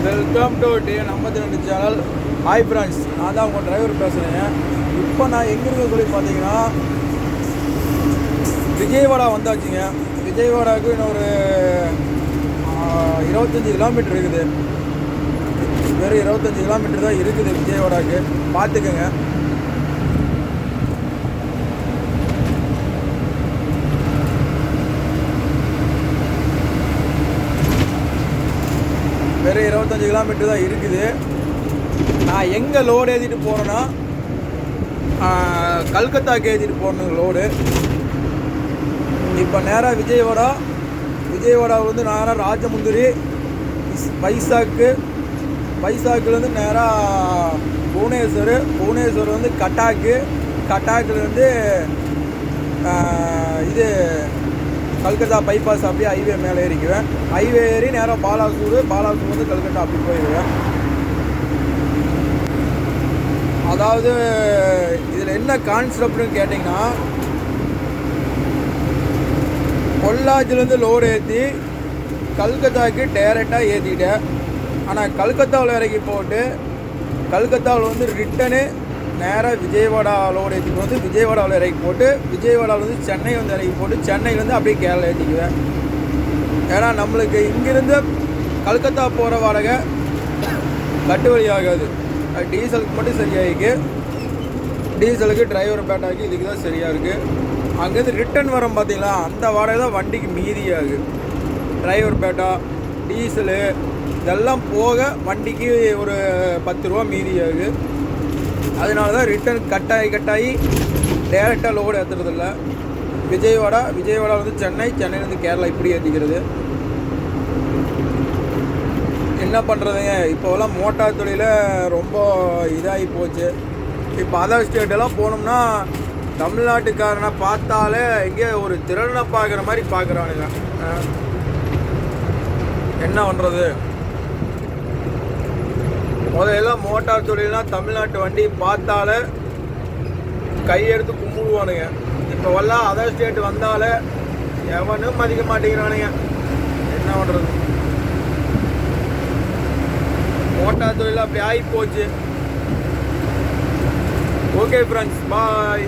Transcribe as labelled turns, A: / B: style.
A: Welcome to TN52 channel. Hi friends, நான் தான் உங்கள் டிரைவர் பேசுகிறேங்க. இப்போ நான் எங்கே இருக்க சொல்லி பார்த்தீங்கன்னா விஜயவாடா வந்தாச்சுங்க. விஜயவாடாவுக்கு இன்னும் ஒரு 25 கிலோமீட்டர் இருக்குது. வெறும் 25 கிலோமீட்டர் தான் இருக்குது விஜயவாடாவுக்கு. பார்த்துக்கோங்க. வெறும் 25 கிலோமீட்டர் தான் இருக்குது. நான் எங்கே லோடு ஏற்றிட்டு போகிறேன்னா கல்கத்தாக்கு ஏற்றிட்டு போகணுங்க லோடு. இப்போ நேராக விஜயவாடாவிலேருந்து நேராக ராஜமுந்திரி, வைசாக்குலேருந்து நேராக புவனேஸ்வர் வந்து கட்டாக்குலேருந்து இது கல்கத்தா பைபாஸ் அப்படியே ஹைவே மேலே ஏறிக்குவேன். ஹைவே ஏறி நேராக பாலாசூர் வந்து கல்கத்தா அப்படி போயிடுவேன். அதாவது இதில் என்ன கான்செப்ட்னு கேட்டிங்கன்னா, பொள்ளாச்சிலேருந்து லோடு ஏற்றி கல்கத்தாவுக்கு டேரெக்டாக ஏற்றிட்டேன். ஆனால் கல்கத்தாவில் இறக்கி போட்டு கல்கத்தாவில் வந்து ரிட்டனு நேராக விஜயவாடா லோடு ஏற்றிட்டு வந்து விஜயவாடாவில் இறக்கி போட்டு விஜயவாடாவிலேருந்து சென்னை வந்து இறக்கி போட்டு சென்னையிலேருந்து அப்படியே கேரளா ஏற்றிக்குவேன். ஏன்னா நம்மளுக்கு இங்கேருந்து கல்கத்தா போகிற வாடகை கட்டு வழி ஆகாது. அது டீசலுக்கு மட்டும் சரியாயிருக்கு. டீசலுக்கு டிரைவர் பேட்டாக்கு இதுக்கு தான் சரியாக இருக்குது. அங்கேருந்து ரிட்டன் வரோம் பார்த்தீங்களா, அந்த வாடகை தான் வண்டிக்கு மீதியாகுது. டிரைவர் பேட்டா, டீசலு இதெல்லாம் போக வண்டிக்கு ஒரு 10 ரூபா மீதியாகுது. அதனால தான் ரிட்டன் கட்டாயி டேரெக்டாக லோடு ஏற்றுறதில்ல. விஜயவாடா வந்து சென்னையிலேருந்து கேரளா இப்படி ஏற்றிக்கிறது. என்ன பண்ணுறதுங்க, இப்போலாம் மோட்டார் தொழில ரொம்ப இதாகி போச்சு. இப்போ அதர் ஸ்டேட்டெல்லாம் போனோம்னா தமிழ்நாட்டுக்காரனை பார்த்தாலே எங்கேயோ ஒரு திறனை பார்க்குற மாதிரி பார்க்குறானுங்க. என்ன பண்ணுறது, முதல்ல மோட்டார் தொழில்னால் தமிழ்நாட்டு வண்டி பார்த்தாலே கையெடுத்து கும்பிடுவானுங்க. இப்போ எல்லாம் அதர் ஸ்டேட் வந்தாலே எவனும் மதிக்க மாட்டேங்கிறானுங்க. என்ன பண்ணுறது, மோட்டார் தொழில் அப்படி ஆகி போச்சு. ஓகே ஃப்ரெண்ட்ஸ், பாய்.